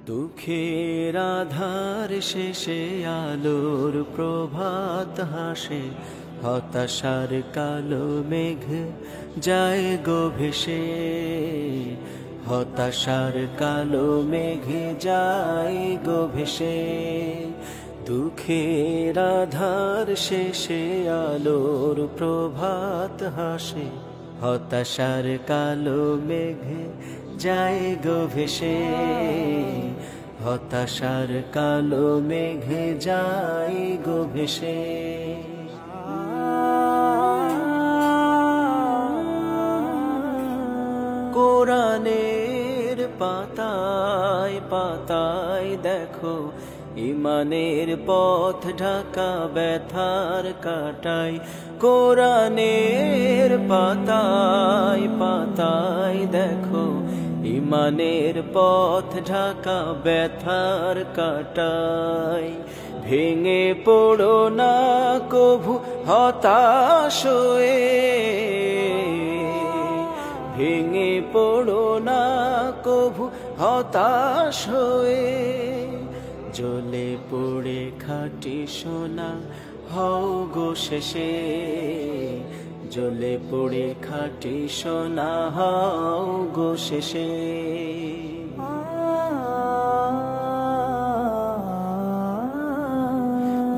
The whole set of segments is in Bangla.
দুঃখের আধার শেষে আলোর প্রভাত হাসে, হতাশার কালো মেঘ যায় গো ভেসে, হতাশার কালো মেঘ যায় গো ভেসে। দুঃখের আধার শেষে আলোর প্রভাত হাসে, হতাশার কালো মেঘ যায় গো ভেসে, হতাশার কালো মেঘ যায় গো ভেসে। কোরআনের পাতায় পাতায় দেখো, ইমানের পথ ঢাকা ব্যথার কাটাই। কোরআনের পাতায় পাতায় দেখো, ইমানের পথ ঢাকা ব্যথার কাটাই। ভেঙে পড়ো না কভু হতাশ হয়ে, ভেঙে পড়ো না কভু হতাশ হয়ে। জ্বলে পড়ে খাঁটি সোনা হও গো শেষে, জ্বলে পড়ে খাঁটি সোনা হও গো শেষে।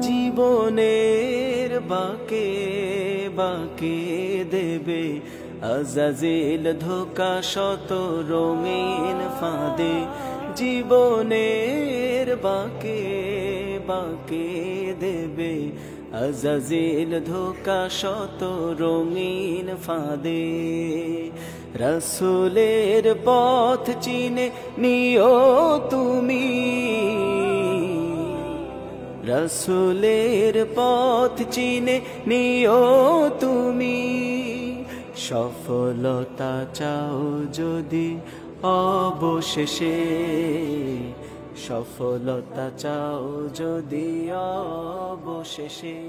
জীবনের বাঁকে বাঁকে দেবে আজাজিল ধোঁকা শত রঙিন ফাঁদে। জীবনের বাঁকে বাঁকে দেবে আজাজিল ধোঁকা শত রঙিন ফাঁদে। রাসূলের পথ চিনে নিও তুমি, রাসূলের পথ চিনে নিও তুমি। সফলতা চাও যদি অবশেষে, সফলতা চাও যদি অবশেষে।